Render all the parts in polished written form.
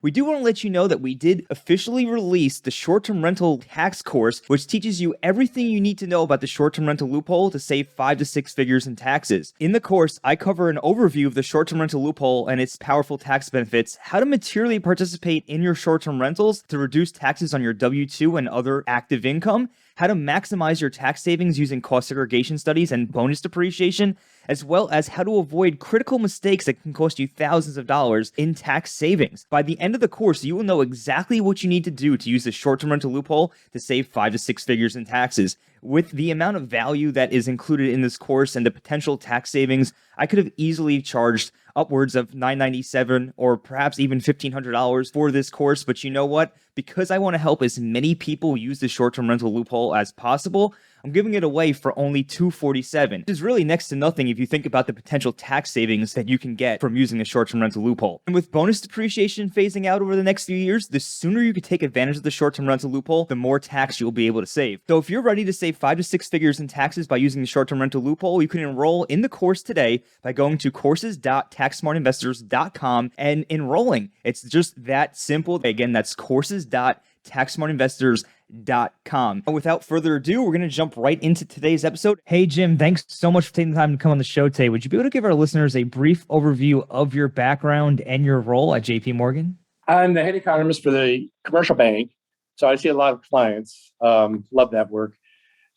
We do want to let you know that we did officially release the short-term rental tax course, which teaches you everything you need to know about the short-term rental loophole to save 5 to 6 figures in taxes. In the course, I cover an overview of the short-term rental loophole and its powerful tax benefits, how to materially participate in your short-term rentals to reduce taxes on your W-2 and other active income, how to maximize your tax savings using cost segregation studies and bonus depreciation, as well as how to avoid critical mistakes that can cost you thousands of dollars in tax savings. By the end of the course, you will know exactly what you need to do to use the short-term rental loophole to save 5 to 6 figures in taxes. With the amount of value that is included in this course and the potential tax savings, I could have easily charged upwards of $997 or perhaps even $1,500 for this course. But you know what? Because I want to help as many people use the short-term rental loophole as possible, I'm giving it away for only $247, which is really next to nothing if you think about the potential tax savings that you can get from using the short-term rental loophole. And with bonus depreciation phasing out over the next few years, the sooner you can take advantage of the short-term rental loophole, the more tax you'll be able to save. So if you're ready to save 5 to 6 figures in taxes by using the short-term rental loophole, you can enroll in the course today by going to courses.taxsmartinvestors.com and enrolling. It's just that simple. Again, that's courses.taxsmartinvestors.com. Without further ado, we're going to jump right into today's episode. Hey, Jim, thanks so much for taking the time to come on the show today. Would you be able to give our listeners a brief overview of your background and your role at JPMorgan? I'm the head economist for the commercial bank, so I see a lot of clients. Love that work.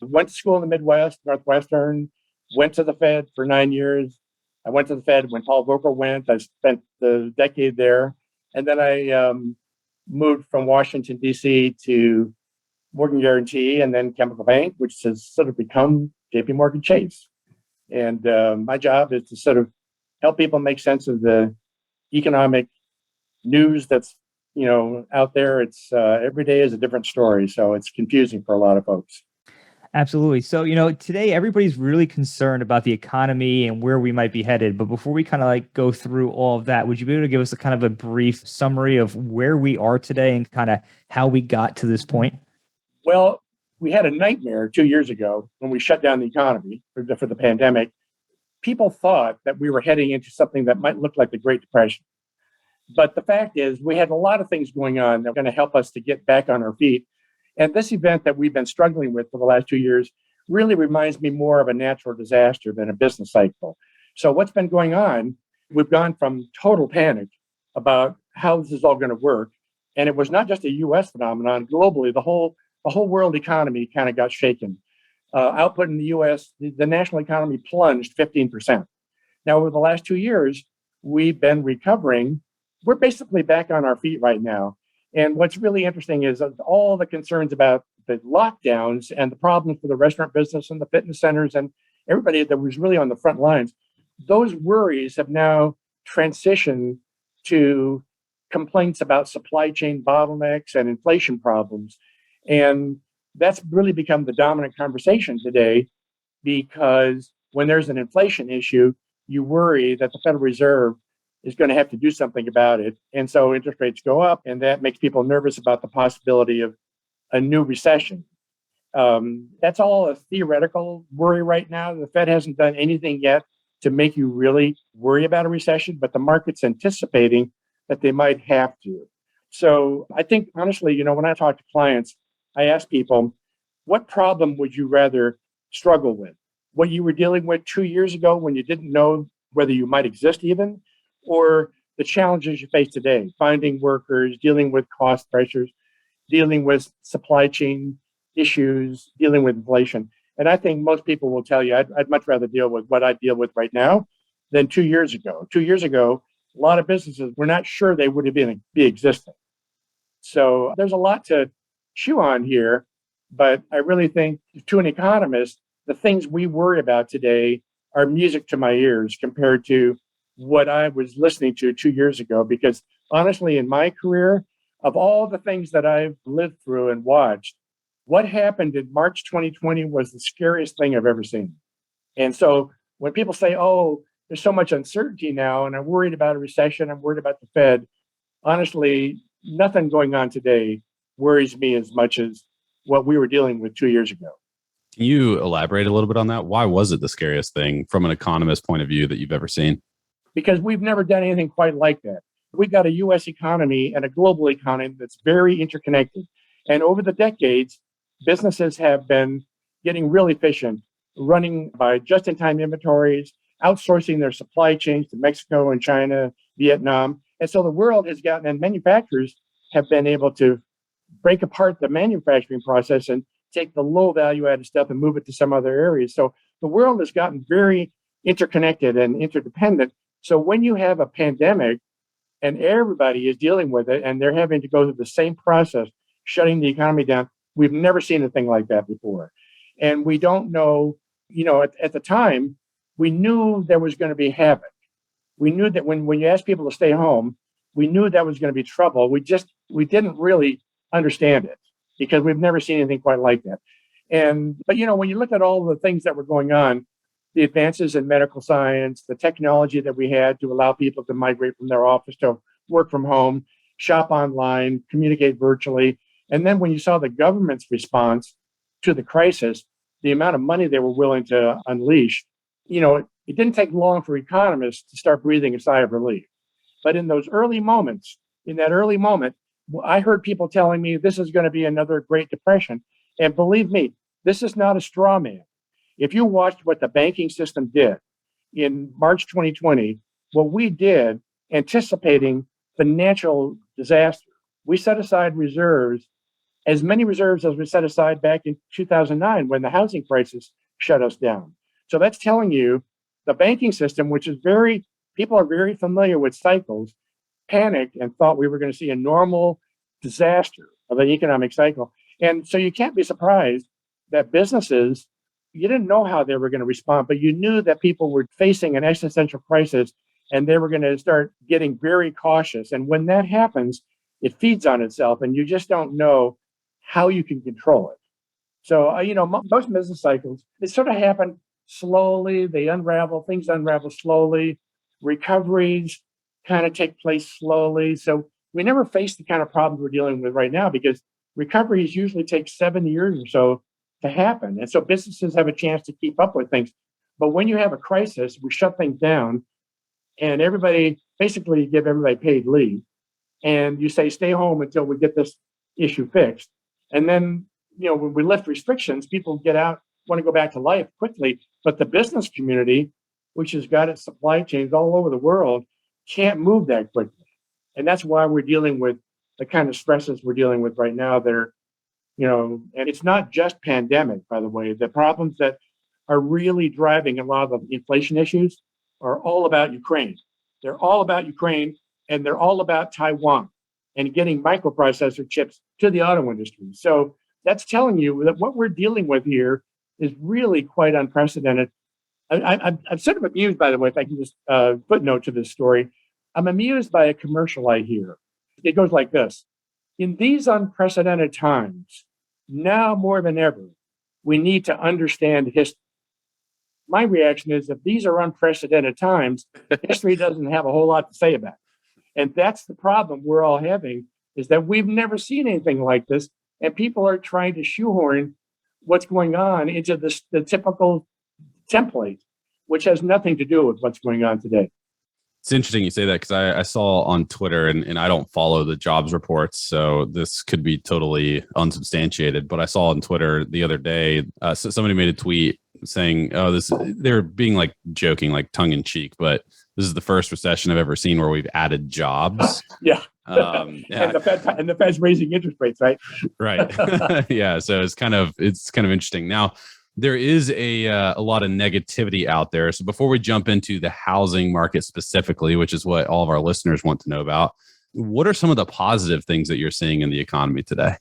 Went to school in the Midwest, Northwestern, went to the Fed for 9 years. I went to the Fed when Paul Volcker went. I spent the decade there. And then I moved from Washington, D.C. to Morgan Guarantee and then Chemical Bank, which has sort of become JPMorgan Chase. And my job is to sort of help people make sense of the economic news that's out there. It's every day is a different story. So it's confusing for a lot of folks. Absolutely. So, today everybody's really concerned about the economy and where we might be headed. But before we kind of go through all of that, would you be able to give us a kind of a brief summary of where we are today and kind of how we got to this point? Well, we had a nightmare 2 years ago when we shut down the economy for the pandemic. People thought that we were heading into something that might look like the Great Depression. But the fact is, we had a lot of things going on that were going to help us to get back on our feet. And this event that we've been struggling with for the last 2 years really reminds me more of a natural disaster than a business cycle. So what's been going on, we've gone from total panic about how this is all going to work. And it was not just a U.S. phenomenon. Globally, the whole world economy kind of got shaken. Output in the U.S., the national economy plunged 15%. Now, over the last 2 years, we've been recovering. We're basically back on our feet right now. And what's really interesting is all the concerns about the lockdowns and the problems for the restaurant business and the fitness centers and everybody that was really on the front lines, those worries have now transitioned to complaints about supply chain bottlenecks and inflation problems. And that's really become the dominant conversation today, because when there's an inflation issue, you worry that the Federal Reserve is going to have to do something about it. And so interest rates go up, and that makes people nervous about the possibility of a new recession. That's all a theoretical worry right now. The Fed hasn't done anything yet to make you really worry about a recession, but the market's anticipating that they might have to. So I think, honestly, when I talk to clients, I ask people, what problem would you rather struggle with? What you were dealing with 2 years ago when you didn't know whether you might exist even, or the challenges you face today, finding workers, dealing with cost pressures, dealing with supply chain issues, dealing with inflation. And I think most people will tell you, I'd much rather deal with what I deal with right now than 2 years ago. 2 years ago, a lot of businesses were not sure they would be existing. So there's a lot to chew on here, but I really think to an economist, the things we worry about today are music to my ears compared to what I was listening to 2 years ago. Because honestly, in my career, of all the things that I've lived through and watched, what happened in March 2020 was the scariest thing I've ever seen. And so when people say, oh, there's so much uncertainty now, and I'm worried about a recession, I'm worried about the Fed, honestly, nothing going on today worries me as much as what we were dealing with 2 years ago. Can you elaborate a little bit on that? Why was it the scariest thing from an economist point of view that you've ever seen? Because we've never done anything quite like that. We've got a U.S. economy and a global economy that's very interconnected. And over the decades, businesses have been getting really efficient, running by just-in-time inventories, outsourcing their supply chains to Mexico and China, Vietnam. And so the world has gotten, and manufacturers have been able to break apart the manufacturing process and take the low value added stuff and move it to some other areas. So the world has gotten very interconnected and interdependent. So when you have a pandemic and everybody is dealing with it and they're having to go through the same process, shutting the economy down, we've never seen a thing like that before. And we don't know, at the time, we knew there was going to be havoc. We knew that when you asked people to stay home, we knew that was going to be trouble. We didn't really understand it because we've never seen anything quite like that. But when you look at all the things that were going on, the advances in medical science, the technology that we had to allow people to migrate from their office to work from home, shop online, communicate virtually. And then when you saw the government's response to the crisis, the amount of money they were willing to unleash, it didn't take long for economists to start breathing a sigh of relief. But in that early moment, I heard people telling me this is going to be another Great Depression. And believe me, this is not a straw man. If you watched what the banking system did in March 2020, what we did anticipating financial disaster, we set aside reserves, as many reserves as we set aside back in 2009 when the housing crisis shut us down. So that's telling you the banking system, which is people are very familiar with cycles, panicked and thought we were going to see a normal disaster of an economic cycle. And so you can't be surprised that businesses, you didn't know how they were going to respond, but you knew that people were facing an existential crisis and they were going to start getting very cautious. And when that happens, it feeds on itself and you just don't know how you can control it. So, most business cycles, they sort of happen slowly. Things unravel slowly. Recoveries kind of take place slowly. So we never face the kind of problems we're dealing with right now because recoveries usually take 7 years or so to happen. And so businesses have a chance to keep up with things. But when you have a crisis, we shut things down and basically give everybody paid leave. And you say, stay home until we get this issue fixed. And then, when we lift restrictions, people get out, want to go back to life quickly. But the business community, which has got its supply chains all over the world, can't move that quickly. And that's why we're dealing with the kind of stresses we're dealing with right now. And it's not just pandemic, by the way. The problems that are really driving a lot of the inflation issues are all about Ukraine. They're all about Ukraine and they're all about Taiwan and getting microprocessor chips to the auto industry. So that's telling you that what we're dealing with here is really quite unprecedented. I'm sort of amused, by the way, if I can just footnote to this story. I'm amused by a commercial I hear. It goes like this. In these unprecedented times, now more than ever, we need to understand history. My reaction is if these are unprecedented times, history doesn't have a whole lot to say about it. And that's the problem we're all having is that we've never seen anything like this. And people are trying to shoehorn what's going on into the typical template, which has nothing to do with what's going on today. It's interesting you say that because I saw on Twitter, and I don't follow the jobs reports, so this could be totally unsubstantiated. But I saw on Twitter the other day, somebody made a tweet saying, "Oh, they're being like joking, like tongue in cheek, but this is the first recession I've ever seen where we've added jobs." Yeah. Yeah. And the Fed's raising interest rates, right? Right. Yeah. So it's kind of interesting. Now, there is a lot of negativity out there. So before we jump into the housing market specifically, which is what all of our listeners want to know about, what are some of the positive things that you're seeing in the economy today?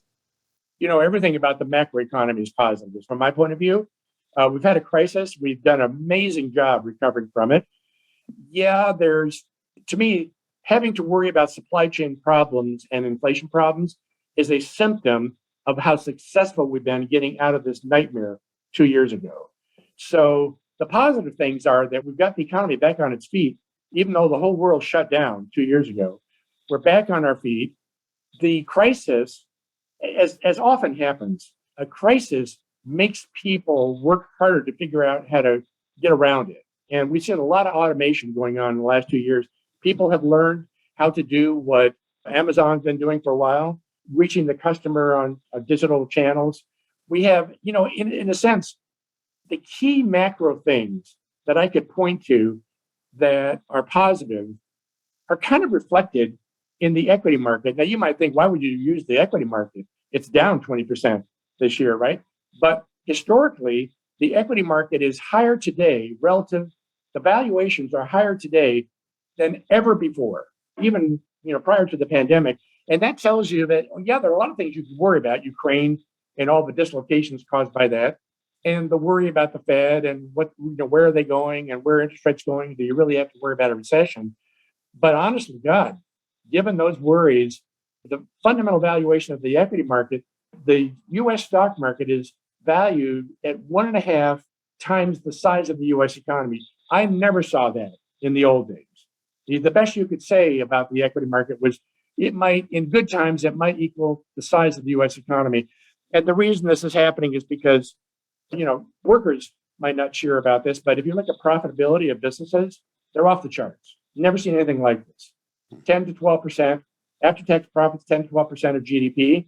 Everything about the macroeconomy is positive. From my point of view, we've had a crisis. We've done an amazing job recovering from it. Yeah, to me, having to worry about supply chain problems and inflation problems is a symptom of how successful we've been getting out of this nightmare 2 years ago. So the positive things are that we've got the economy back on its feet, even though the whole world shut down 2 years ago. We're back on our feet. The crisis, as often happens, a crisis makes people work harder to figure out how to get around it. And we've seen a lot of automation going on in the last 2 years. People have learned how to do what Amazon's been doing for a while, reaching the customer on digital channels. We have, in a sense, the key macro things that I could point to that are positive are kind of reflected in the equity market. Now, you might think, why would you use the equity market? It's down 20% this year, right? But historically, the equity market is higher today relative, the valuations are higher today than ever before, even prior to the pandemic. And that tells you that, yeah, there are a lot of things you can worry about, Ukraine and all the dislocations caused by that, and the worry about the Fed and where are they going and where are interest rates going? Do you really have to worry about a recession? But honestly, God, given those worries, the fundamental valuation of the equity market, the U.S. stock market is valued at 1.5 times the size of the U.S. economy. I never saw that in the old days. The best you could say about the equity market was in good times, it might equal the size of the U.S. economy. And the reason this is happening is because, workers might not cheer about this, but if you look at profitability of businesses, they're off the charts. Never seen anything like this. 10 to 12%, after-tax profits, 10 to 12% of GDP.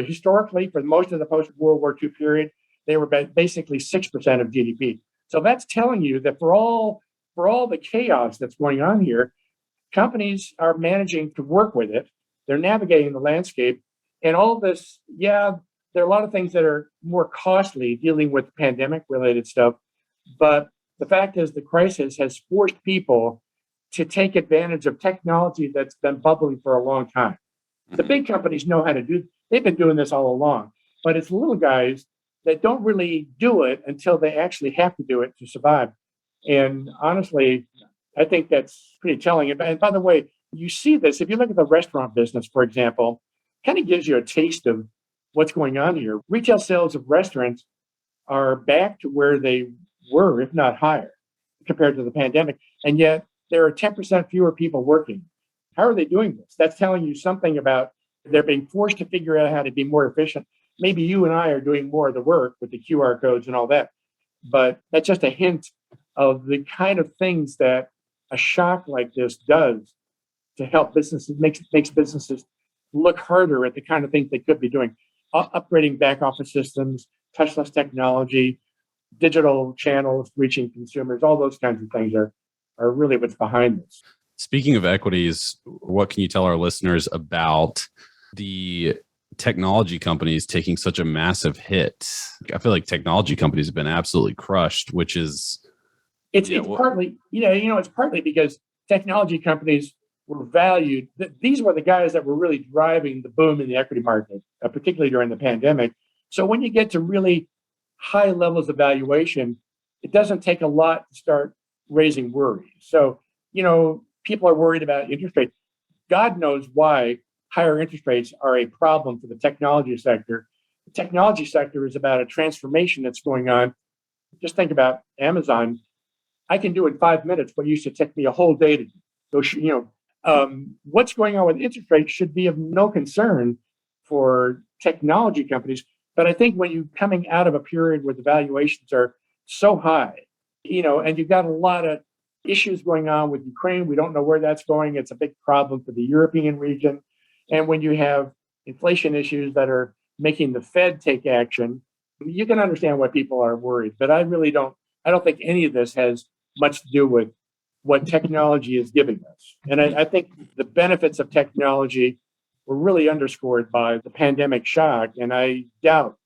Historically, for most of the post-World War II period, they were basically 6% of GDP. So that's telling you that for all the chaos that's going on here, companies are managing to work with it. They're navigating the landscape. And all this, yeah, there are a lot of things that are more costly dealing with pandemic-related stuff. But the fact is the crisis has forced people to take advantage of technology that's been bubbling for a long time. The big companies know how to do. They've been doing this all along, but it's little guys that don't really do it until they actually have to do it to survive. And honestly, I think that's pretty telling. And by the way, you see this, if you look at the restaurant business, for example, kind of gives you a taste of what's going on here. Retail sales of restaurants are back to where they were, if not higher, compared to the pandemic. And yet there are 10% fewer people working. How are they doing this? That's telling you something about they're being forced to figure out how to be more efficient. Maybe you and I are doing more of the work with the QR codes and all that. But that's just a hint of the kind of things that a shock like this does to help businesses, makes businesses look harder at the kind of things they could be doing. Upgrading back office systems, touchless technology, digital channels reaching consumers, all those kinds of things are really what's behind this. Speaking of equities, what can you tell our listeners about the technology companies taking such a massive hit? I feel like technology companies have been absolutely crushed, which is... It's partly, it's partly because technology companies were valued. These were the guys that were really driving the boom in the equity market, particularly during the pandemic. So when you get to really high levels of valuation, it doesn't take a lot to start raising worries. So, people are worried about interest rates. God knows why higher interest rates are a problem for the technology sector. The technology sector is about a transformation that's going on. Just think about Amazon. I can do in 5 minutes what used to take me a whole day to do. So, what's going on with interest rates should be of no concern for technology companies. But I think when you're coming out of a period where the valuations are so high, and you've got a lot of issues going on with Ukraine, we don't know where that's going. It's a big problem for the European region. And when you have inflation issues that are making the Fed take action, you can understand why people are worried. But I don't think any of this has much to do with what technology is giving us. And I think the benefits of technology were really underscored by the pandemic shock. And I doubt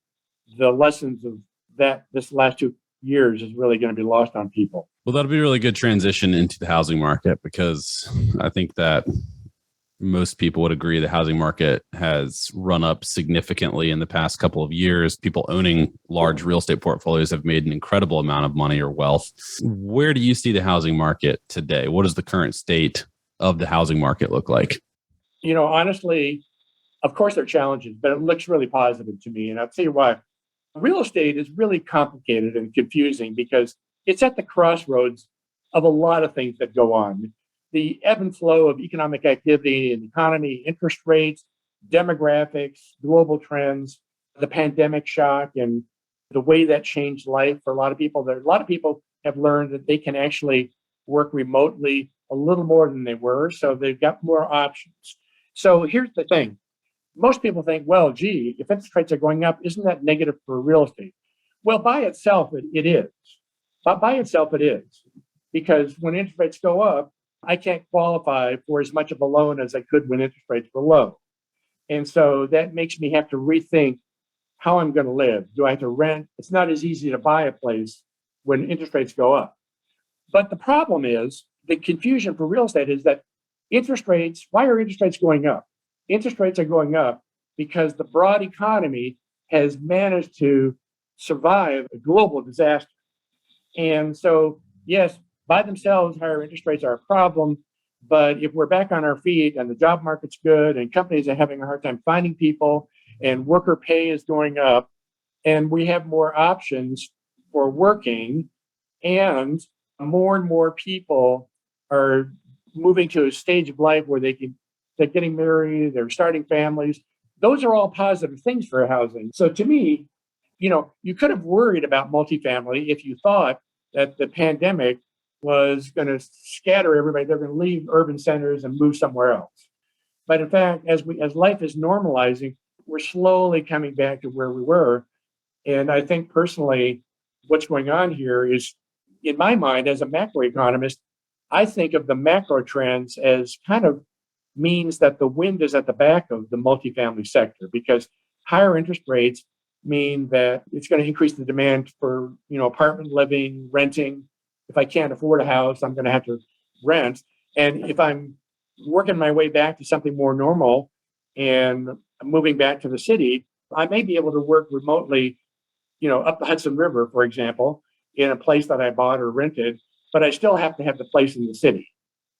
the lessons of that this last 2 years is really going to be lost on people. Well, that'll be a really good transition into the housing market, because I think that most people would agree the housing market has run up significantly in the past couple of years. People owning large real estate portfolios have made an incredible amount of money or wealth. Where do you see the housing market today? What does the current state of the housing market look like? Honestly, of course there are challenges, but it looks really positive to me. And I'll tell you why. Real estate is really complicated and confusing because it's at the crossroads of a lot of things that go on. The ebb and flow of economic activity and economy, interest rates, demographics, global trends, the pandemic shock, and the way that changed life for a lot of people. A lot of people have learned that they can actually work remotely. a little more than they were. So they've got more options. So here's the thing. Most people think, well, gee, if interest rates are going up, isn't that negative for real estate? Well, by itself, it is. But by itself, it is. Because when interest rates go up, I can't qualify for as much of a loan as I could when interest rates were low. And so that makes me have to rethink how I'm going to live. Do I have to rent? It's not as easy to buy a place when interest rates go up. But the problem is the confusion for real estate is that why are interest rates going up? Interest rates are going up because the broad economy has managed to survive a global disaster. And so, yes, by themselves, higher interest rates are a problem. But if we're back on our feet and the job market's good and companies are having a hard time finding people and worker pay is going up and we have more options for working and more people are moving to a stage of life where they're getting married, they're starting families. Those are all positive things for housing. So to me, you could have worried about multifamily if you thought that the pandemic was going to scatter everybody. They're going to leave urban centers and move somewhere else. But in fact, as life is normalizing, we're slowly coming back to where we were. And I think personally, what's going on here is, in my mind, as a macroeconomist, I think of the macro trends as kind of means that the wind is at the back of the multifamily sector because higher interest rates mean that it's going to increase the demand for, apartment living, renting. If I can't afford a house, I'm going to have to rent. And if I'm working my way back to something more normal and moving back to the city, I may be able to work remotely, up the Hudson River, for example, in a place that I bought or rented, but I still have to have the place in the city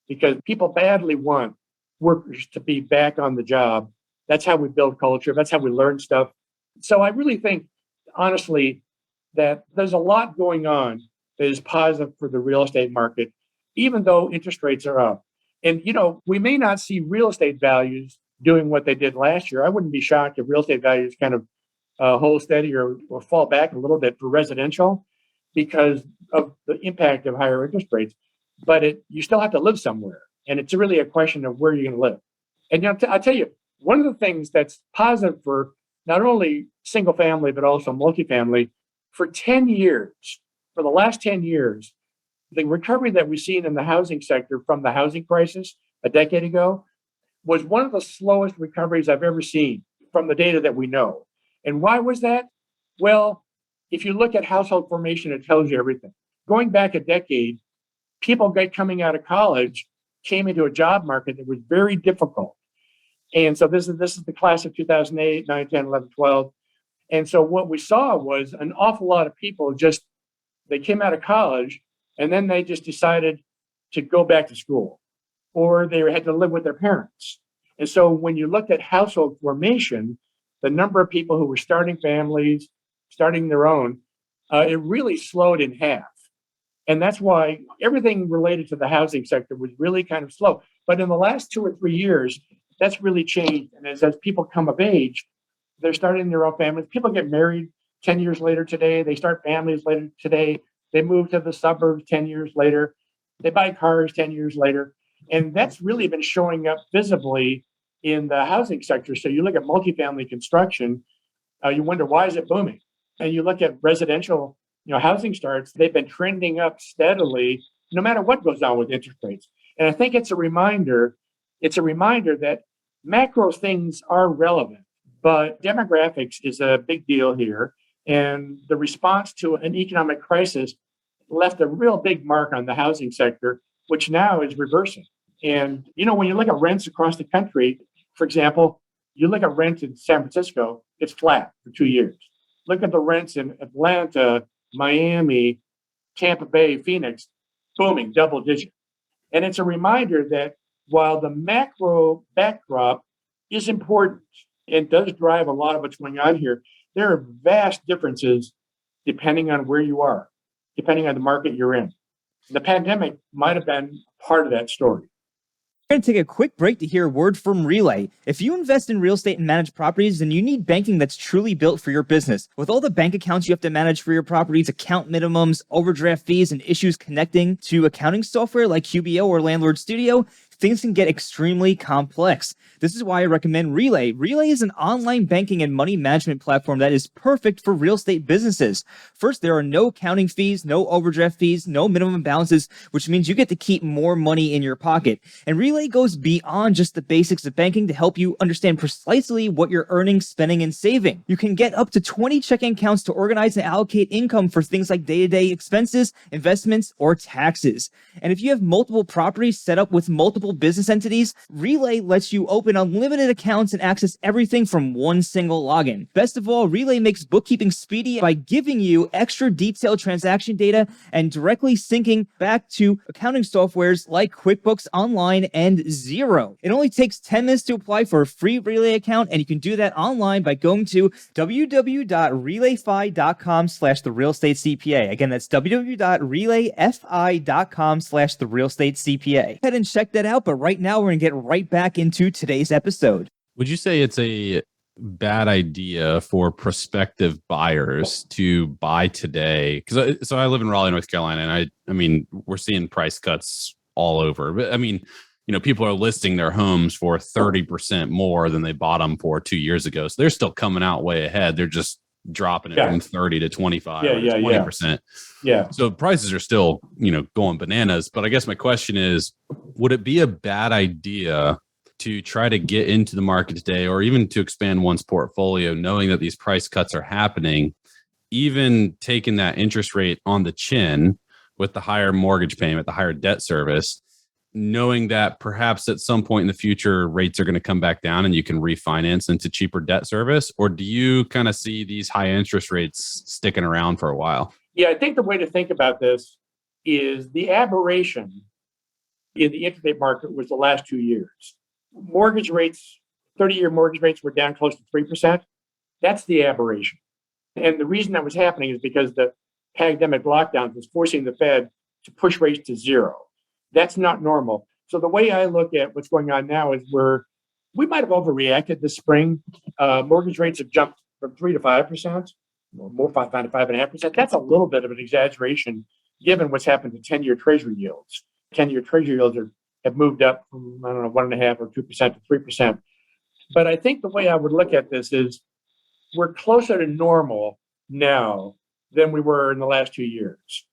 because people badly want workers to be back on the job. That's how we build culture. That's how we learn stuff. So I really think, honestly, that there's a lot going on that is positive for the real estate market, even though interest rates are up. And, we may not see real estate values doing what they did last year. I wouldn't be shocked if real estate values kind of hold steady or fall back a little bit for residential because of the impact of higher interest rates. But you still have to live somewhere. And it's really a question of where you're going to live. And I'll tell you, one of the things that's positive for not only single family, but also multifamily, for the last 10 years, the recovery that we've seen in the housing sector from the housing crisis a decade ago was one of the slowest recoveries I've ever seen from the data that we know. And why was that? Well, if you look at household formation, it tells you everything. Going back a decade, people coming out of college came into a job market that was very difficult. And so this is the class of 2008, 9, 10, 11, 12. And so what we saw was an awful lot of people they came out of college and then they just decided to go back to school or they had to live with their parents. And so when you looked at household formation, the number of people who were starting families, starting their own, it really slowed in half. And that's why everything related to the housing sector was really kind of slow. But in the last 2 or 3 years, that's really changed. And as people come of age, they're starting their own families. People get married 10 years later today. They start families later today. They move to the suburbs 10 years later. They buy cars 10 years later. And that's really been showing up visibly in the housing sector. So you look at multifamily construction, you wonder, why is it booming? And you look at residential housing starts, they've been trending up steadily, no matter what goes on with interest rates. And I think it's a reminder that macro things are relevant, but demographics is a big deal here. And the response to an economic crisis left a real big mark on the housing sector, which now is reversing. And, when you look at rents across the country, for example, you look at rent in San Francisco, it's flat for 2 years. Look at the rents in Atlanta, Miami, Tampa Bay, Phoenix, booming, double digit. And it's a reminder that while the macro backdrop is important and does drive a lot of what's going on here, there are vast differences depending on where you are, depending on the market you're in. The pandemic might have been part of that story. We're going to take a quick break to hear a word from Relay. If you invest in real estate and manage properties, then you need banking that's truly built for your business. With all the bank accounts you have to manage for your properties, account minimums, overdraft fees, and issues connecting to accounting software like QBO or Landlord Studio, things can get extremely complex. This is why I recommend Relay. Relay is an online banking and money management platform that is perfect for real estate businesses. First, there are no accounting fees, no overdraft fees, no minimum balances, which means you get to keep more money in your pocket. And Relay goes beyond just the basics of banking to help you understand precisely what you're earning, spending, and saving. You can get up to 20 checking accounts to organize and allocate income for things like day-to-day expenses, investments, or taxes. And if you have multiple properties set up with multiple business entities, Relay lets you open unlimited accounts and access everything from one single login. Best of all, Relay makes bookkeeping speedy by giving you extra detailed transaction data and directly syncing back to accounting softwares like QuickBooks Online and Xero. It only takes 10 minutes to apply for a free Relay account, and you can do that online by going to www.relayfi.com/therealestatecpa. Again, that's www.relayfi.com/therealestatecpa. Go ahead and check that out, but right now we're going to get right back into today's episode. Would you say it's a bad idea for prospective buyers to buy today? Because I live in Raleigh, North Carolina, and I mean, we're seeing price cuts all over. But I mean, people are listing their homes for 30% more than they bought them for 2 years ago. So they're still coming out way ahead. They're just dropping it from 30 to 25 or 20%. Yeah. So prices are still, going bananas. But I guess my question is, would it be a bad idea to try to get into the market today, or even to expand one's portfolio, knowing that these price cuts are happening, even taking that interest rate on the chin with the higher mortgage payment, the higher debt service, knowing that perhaps at some point in the future, rates are going to come back down and you can refinance into cheaper debt service? Or do you kind of see these high interest rates sticking around for a while? Yeah, I think the way to think about this is the aberration in the interest rate market was the last 2 years. Mortgage rates, 30-year mortgage rates were down close to 3%. That's the aberration. And the reason that was happening is because the pandemic lockdowns was forcing the Fed to push rates to zero. That's not normal. So the way I look at what's going on now is we might have overreacted this spring. Mortgage rates have jumped from 3 to 5%, more 5 to 5.5%. That's a little bit of an exaggeration given what's happened to 10-year Treasury yields. 10-year Treasury yields have moved up from, 1.5% or 2% to 3%. But I think the way I would look at this is we're closer to normal now than we were in the last 2 years.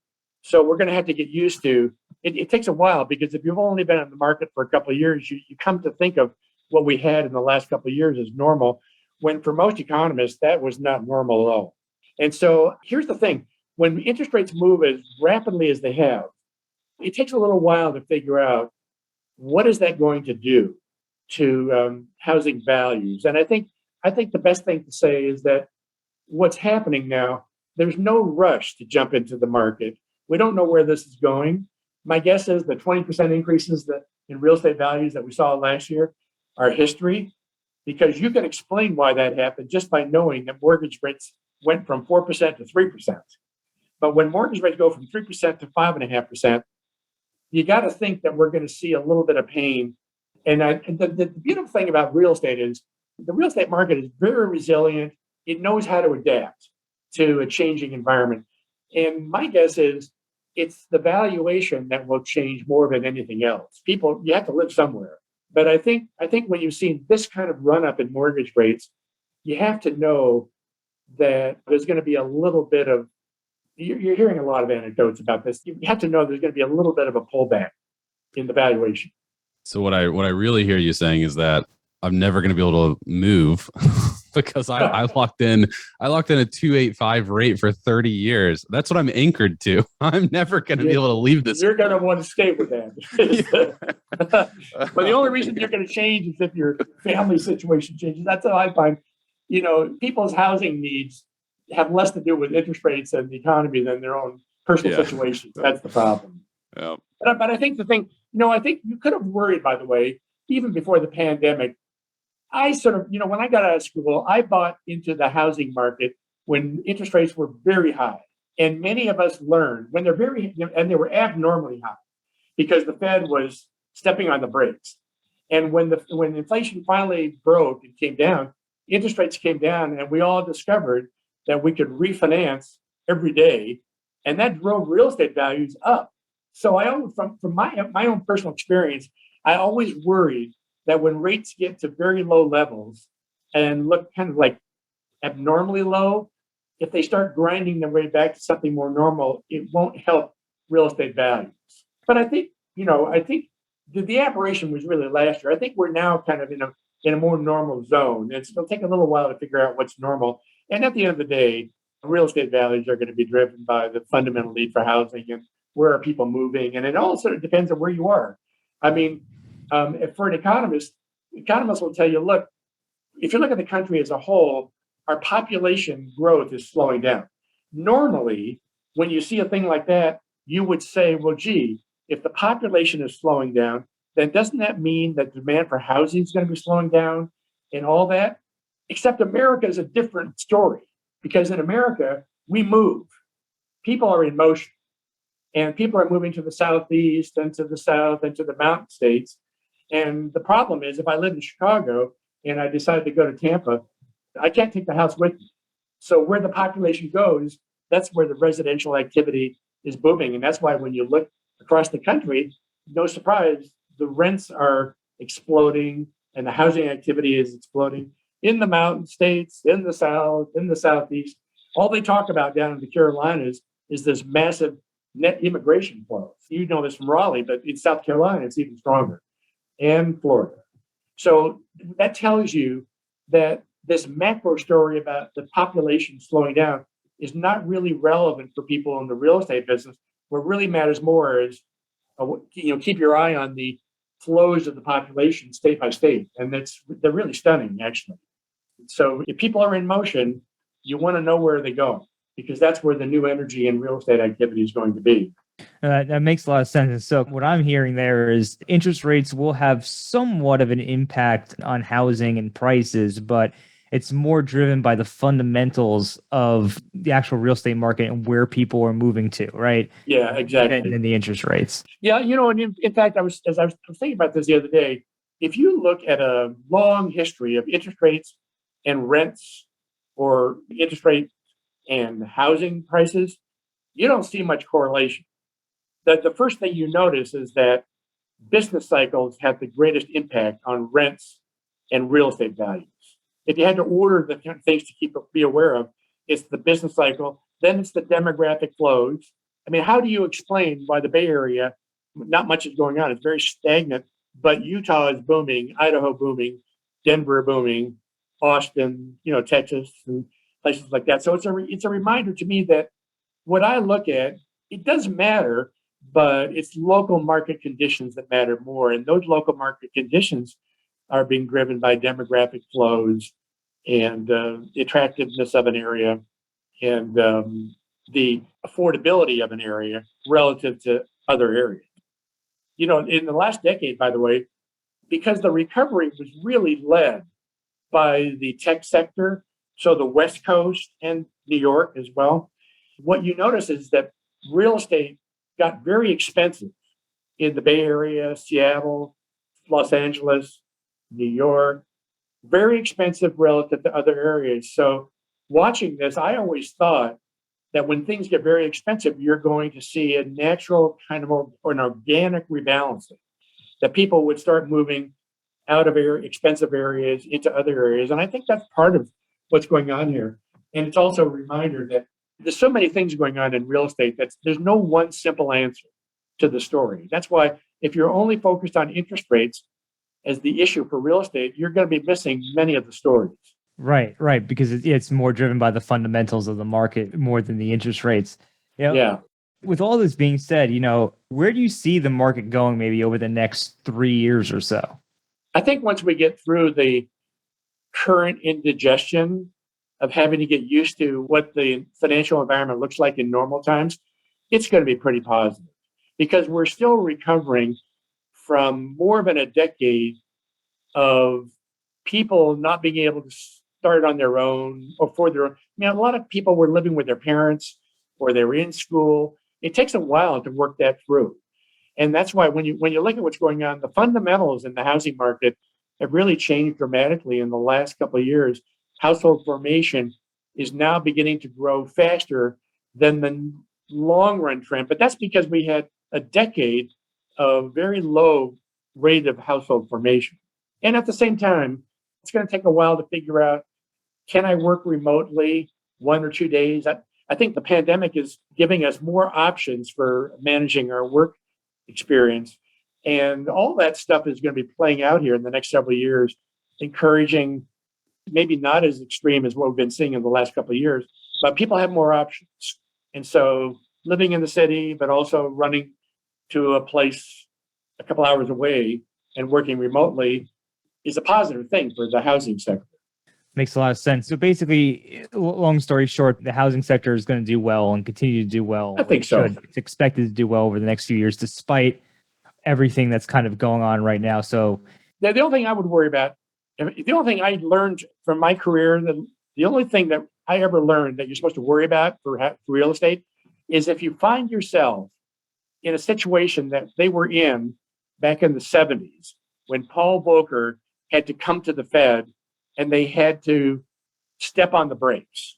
So we're going to have to get used to it. It takes a while, because if you've only been in the market for a couple of years, you come to think of what we had in the last couple of years as normal, when for most economists, that was not normal at all. And so here's the thing. When interest rates move as rapidly as they have, it takes a little while to figure out what is that going to do to housing values. And I think the best thing to say is that what's happening now, there's no rush to jump into the market. We don't know where this is going. My guess is the 20% increases in real estate values that we saw last year are history, because you can explain why that happened just by knowing that mortgage rates went from 4% to 3%. But when mortgage rates go from 3% to 5.5%, you got to think that we're going to see a little bit of pain. And the beautiful thing about real estate is the real estate market is very resilient. It knows how to adapt to a changing environment. And my guess is it's the valuation that will change more than anything else. People, you have to live somewhere. But I think when you've seen this kind of run up in mortgage rates, you have to know that there's going to be a little bit of, you're hearing a lot of anecdotes about this. You have to know there's going to be a little bit of a pullback in the valuation. So what I really hear you saying is that I'm never going to be able to move because I locked in a 2.85 rate for 30 years. That's what I'm anchored to. I'm never going to be able to leave this. You're going to want to stay with that. But the only reason you're going to change is if your family situation changes. That's how I find, people's housing needs have less to do with interest rates and the economy than their own personal situations. That's the problem. Yeah. But I think the thing, I think you could have worried, by the way, even before the pandemic. I sort of, when I got out of school, I bought into the housing market when interest rates were very high. And many of us learned when they're and they were abnormally high because the Fed was stepping on the brakes. And when inflation finally broke and came down, interest rates came down, and we all discovered that we could refinance every day, and that drove real estate values up. So I always, from my own personal experience, I always worried that when rates get to very low levels and look kind of like abnormally low, if they start grinding their way back to something more normal, it won't help real estate values. But I think the aberration was really last year. I think we're now kind of in a more normal zone. It'll take a little while to figure out what's normal. And at the end of the day, real estate values are going to be driven by the fundamental need for housing and where are people moving. And it also depends on where you are. I mean, for an economist, economists will tell you, look, if you look at the country as a whole, our population growth is slowing down. Normally, when you see a thing like that, you would say, well, gee, if the population is slowing down, then doesn't that mean that demand for housing is going to be slowing down and all that? Except America is a different story because in America, we move. People are in motion and people are moving to the Southeast and to the South and to the mountain states. And the problem is if I live in Chicago and I decide to go to Tampa, I can't take the house with me. So where the population goes, that's where the residential activity is booming. And that's why when you look across the country, no surprise, the rents are exploding and the housing activity is exploding in the mountain states, in the South, in the Southeast. All they talk about down in the Carolinas is this massive net immigration flow. You know this from Raleigh, but in South Carolina, it's even stronger, and Florida. So that tells you that this macro story about the population slowing down is not really relevant for people in the real estate business. What really matters more is, keep your eye on the flows of the population state by state, and they're really stunning, actually. So if people are in motion, you want to know where they go because that's where the new energy in real estate activity is going to be. That makes a lot of sense. And so what I'm hearing there is interest rates will have somewhat of an impact on housing and prices, but it's more driven by the fundamentals of the actual real estate market and where people are moving to, right? Yeah, exactly. And the interest rates. Yeah, and in fact, I was thinking about this the other day. If you look at a long history of interest rates and rents or interest rate and housing prices, you don't see much correlation. That the first thing you notice is that business cycles have the greatest impact on rents and real estate values. If you had to order the things to be aware of, it's the business cycle, then it's the demographic flows. I mean, how do you explain why the Bay Area, not much is going on? It's very stagnant, but Utah is booming, Idaho booming, Denver booming, Austin, Texas and places like that. So it's a reminder to me that what I look at, it does matter, but it's local market conditions that matter more. And those local market conditions are being driven by demographic flows and the attractiveness of an area and the affordability of an area relative to other areas. In the last decade, by the way, because the recovery was really led by the tech sector, so the West Coast and New York as well, what you notice is that real estate got very expensive in the Bay Area, Seattle, Los Angeles, New York, very expensive relative to other areas. So watching this, I always thought that when things get very expensive, you're going to see a natural kind of or an organic rebalancing, that people would start moving out of expensive areas into other areas. And I think that's part of what's going on here. And it's also a reminder that there's so many things going on in real estate that there's no one simple answer to the story. That's why if you're only focused on interest rates as the issue for real estate, you're going to be missing many of the stories. Right, because it's more driven by the fundamentals of the market more than the interest rates. Yeah. With all this being said, where do you see the market going maybe over the next 3 years or so? I think once we get through the current indigestion of having to get used to what the financial environment looks like in normal times, it's going to be pretty positive because we're still recovering from more than a decade of people not being able to start on their own or for their own. A lot of people were living with their parents or they were in school. It takes a while to work that through. And that's why when you look at what's going on, the fundamentals in the housing market have really changed dramatically in the last couple of years. Household formation is now beginning to grow faster than the long run trend. But that's because we had a decade of very low rate of household formation. And at the same time, it's going to take a while to figure out, can I work remotely 1 or 2 days? I think the pandemic is giving us more options for managing our work experience. And all that stuff is going to be playing out here in the next several years, encouraging maybe not as extreme as what we've been seeing in the last couple of years, but people have more options. And so living in the city, but also running to a place a couple hours away and working remotely is a positive thing for the housing sector. Makes a lot of sense. So basically, long story short, the housing sector is going to do well and continue to do well. I think so. It's expected to do well over the next few years, despite everything that's kind of going on right now. So the only thing I would worry about, the only thing I learned from my career, the only thing that I ever learned that you're supposed to worry about for real estate is if you find yourself in a situation that they were in back in the 70s, when Paul Volcker had to come to the Fed and they had to step on the brakes.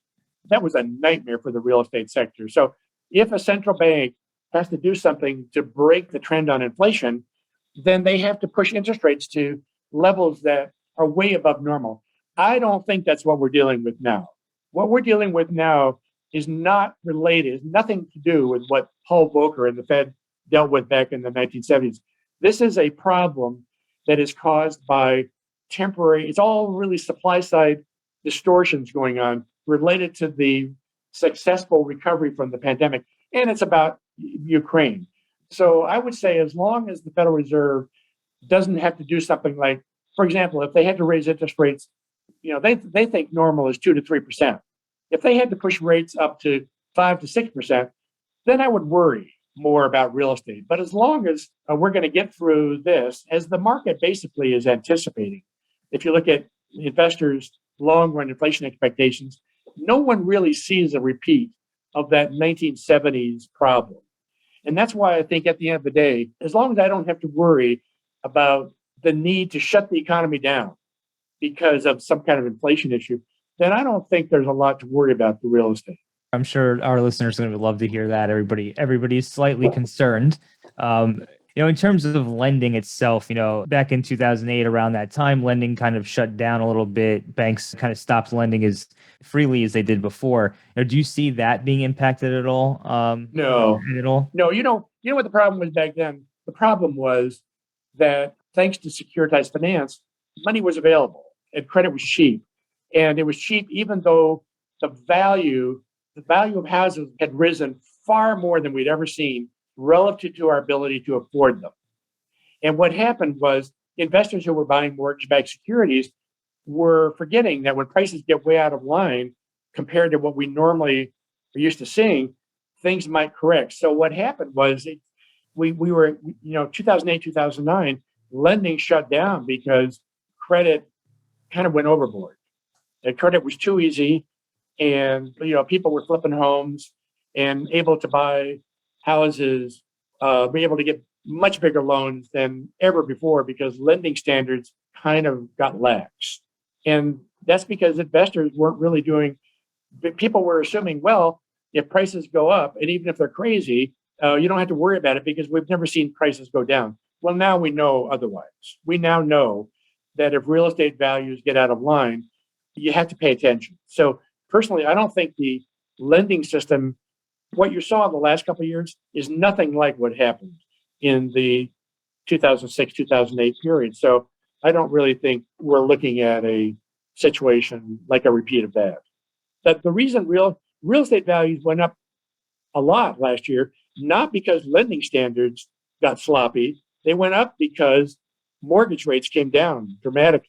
That was a nightmare for the real estate sector. So if a central bank has to do something to break the trend on inflation, then they have to push interest rates to levels that are way above normal. I don't think that's what we're dealing with now. What we're dealing with now is not related, has nothing to do with what Paul Volcker and the Fed dealt with back in the 1970s. This is a problem that is caused by temporary, it's all really supply side distortions going on related to the successful recovery from the pandemic. And it's about Ukraine. So I would say as long as the Federal Reserve doesn't have to do something like, for example, if they had to raise interest rates, they think normal is 2 to 3%. If they had to push rates up to 5 to 6%, then I would worry more about real estate. But as long as we're going to get through this, as the market basically is anticipating, if you look at investors' long-run inflation expectations, no one really sees a repeat of that 1970s problem. And that's why I think at the end of the day, as long as I don't have to worry about the need to shut the economy down because of some kind of inflation issue, then I don't think there's a lot to worry about for real estate. I'm sure our listeners are going to love to hear that. Everybody's slightly concerned. In terms of lending itself, back in 2008, around that time, lending kind of shut down a little bit. Banks kind of stopped lending as freely as they did before. Do you see that being impacted at all? No. At all? No, you know what the problem was back then? The problem was that thanks to securitized finance, money was available and credit was cheap. And it was cheap even though the value of houses had risen far more than we'd ever seen relative to our ability to afford them. And what happened was investors who were buying mortgage-backed securities were forgetting that when prices get way out of line compared to what we normally are used to seeing, things might correct. So what happened was we were, 2008, 2009, lending shut down because credit kind of went overboard. And credit was too easy. And, people were flipping homes and able to buy houses, be able to get much bigger loans than ever before because lending standards kind of got lax. And that's because investors weren't really people were assuming, well, if prices go up, and even if they're crazy, you don't have to worry about it because we've never seen prices go down. Well, now we know otherwise. We now know that if real estate values get out of line, you have to pay attention. So personally, I don't think the lending system, what you saw in the last couple of years, is nothing like what happened in the 2006, 2008 period. So I don't really think we're looking at a situation like a repeat of that. That the reason real estate values went up a lot last year, not because lending standards got sloppy, they went up because mortgage rates came down dramatically.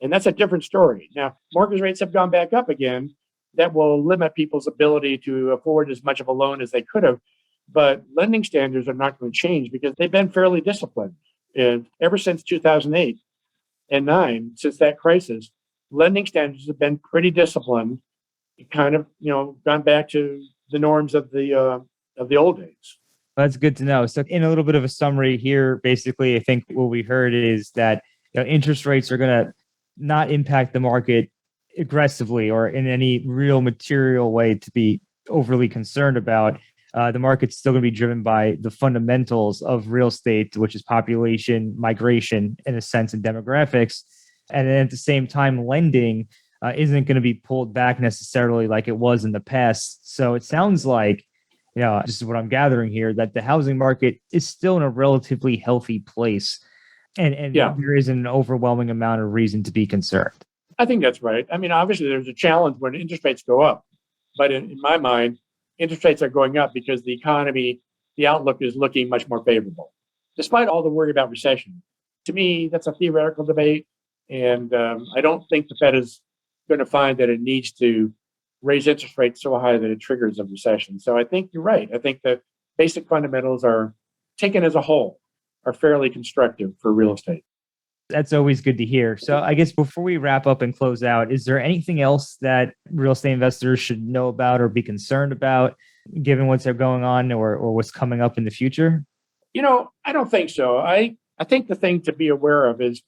And that's a different story. Now, mortgage rates have gone back up again. That will limit people's ability to afford as much of a loan as they could have. But lending standards are not going to change because they've been fairly disciplined. And ever since 2008 and 9, since that crisis, lending standards have been pretty disciplined, kind of, gone back to the norms of the old days. That's good to know. So in a little bit of a summary here, basically, I think what we heard is that interest rates are going to not impact the market aggressively or in any real material way to be overly concerned about. The market's still going to be driven by the fundamentals of real estate, which is population, migration, in a sense, and demographics. And then at the same time, lending isn't going to be pulled back necessarily like it was in the past. So it sounds like, this is what I'm gathering here, that the housing market is still in a relatively healthy place. And there isn't an overwhelming amount of reason to be concerned. I think that's right. I mean, obviously, there's a challenge when interest rates go up. But in my mind, interest rates are going up because the economy, the outlook is looking much more favorable. Despite all the worry about recession, to me, that's a theoretical debate. And I don't think the Fed is going to find that it needs to raise interest rates so high that it triggers a recession. So I think you're right. I think the basic fundamentals are, taken as a whole, are fairly constructive for real estate. That's always good to hear. So I guess before we wrap up and close out, is there anything else that real estate investors should know about or be concerned about, given what's going on or what's coming up in the future? I don't think so. I think the thing to be aware of is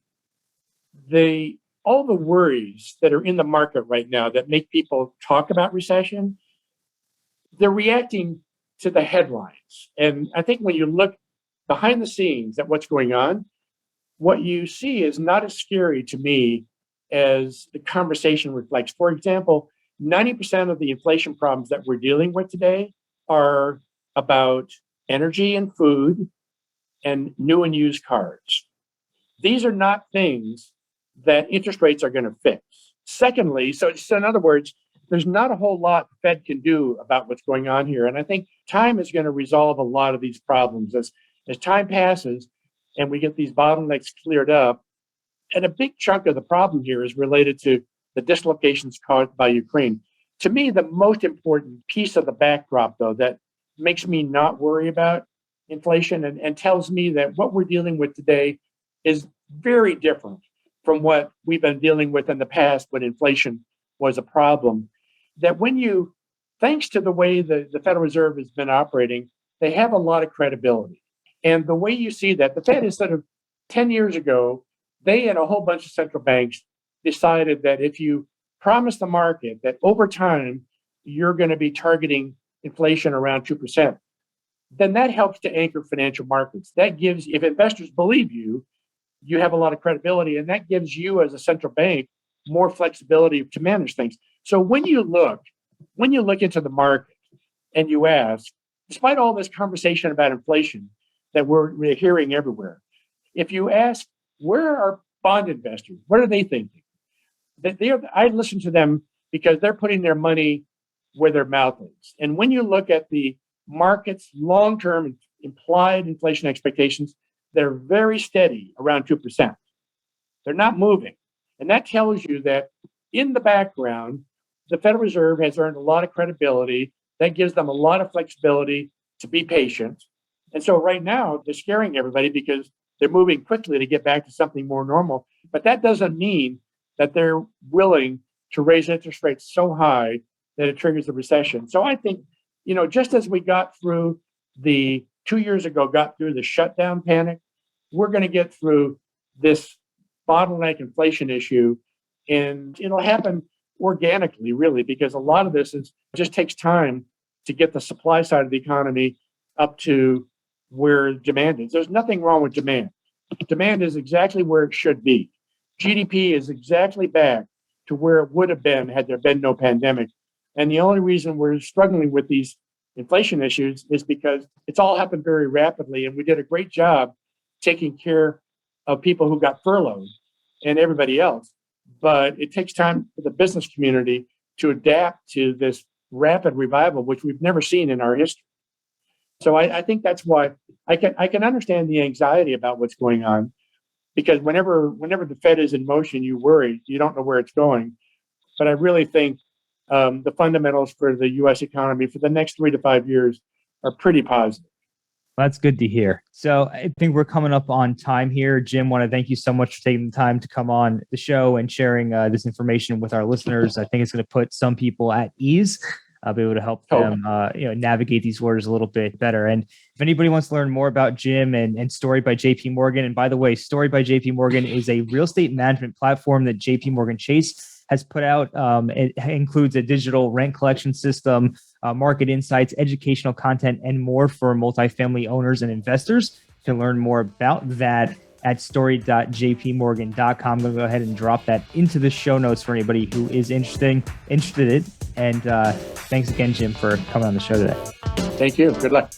all the worries that are in the market right now that make people talk about recession, they're reacting to the headlines. And I think when you look behind the scenes at what's going on, what you see is not as scary to me as the conversation reflects. For example, 90% of the inflation problems that we're dealing with today are about energy and food and new and used cars. These are not things that interest rates are going to fix. Secondly, so in other words, there's not a whole lot the Fed can do about what's going on here. And I think time is going to resolve a lot of these problems as time passes and we get these bottlenecks cleared up. And a big chunk of the problem here is related to the dislocations caused by Ukraine. To me, the most important piece of the backdrop, though, that makes me not worry about inflation and tells me that what we're dealing with today is very different from what we've been dealing with in the past when inflation was a problem. That thanks to the way the Federal Reserve has been operating, they have a lot of credibility. And the way you see that, the Fed is sort of 10 years ago, they and a whole bunch of central banks decided that if you promise the market that over time you're going to be targeting inflation around 2%, then that helps to anchor financial markets. That gives, if investors believe you have a lot of credibility, and that gives you as a central bank more flexibility to manage things. So when you look into the market and you ask, despite all this conversation about inflation that we're hearing everywhere, if you ask, where are bond investors? What are they thinking? I listen to them because they're putting their money where their mouth is. And when you look at the market's long-term implied inflation expectations, they're very steady around 2%. They're not moving. And that tells you that in the background, the Federal Reserve has earned a lot of credibility. That gives them a lot of flexibility to be patient. And so right now, they're scaring everybody because they're moving quickly to get back to something more normal. But that doesn't mean that they're willing to raise interest rates so high that it triggers a recession. So I think, just as we got through 2 years ago, got through the shutdown panic, we're going to get through this bottleneck inflation issue. And it'll happen organically, really, because a lot of this just takes time to get the supply side of the economy up to where demand is. There's nothing wrong with demand. Demand is exactly where it should be. GDP is exactly back to where it would have been had there been no pandemic. And the only reason we're struggling with these inflation issues is because it's all happened very rapidly. And we did a great job taking care of people who got furloughed and everybody else. But it takes time for the business community to adapt to this rapid revival, which we've never seen in our history. So I think that's why I can understand the anxiety about what's going on, because whenever the Fed is in motion, you worry, you don't know where it's going. But I really think the fundamentals for the U.S. economy for the next 3 to 5 years are pretty positive. That's good to hear. So I think we're coming up on time here. Jim, want to thank you so much for taking the time to come on the show and sharing this information with our listeners. I think it's going to put some people at ease. I'll be able to help Totally. them navigate these waters a little bit better. And if anybody wants to learn more about Jim and Story by JPMorgan, and by the way, Story by JPMorgan is a real estate management platform that JPMorgan Chase has put out. It includes a digital rent collection system, market insights, educational content, and more for multifamily owners and investors. You can learn more about that at story.jpmorgan.com. I'm going to go ahead and drop that into the show notes for anybody who is interested in. And thanks again, Jim, for coming on the show today. Thank you. Good luck.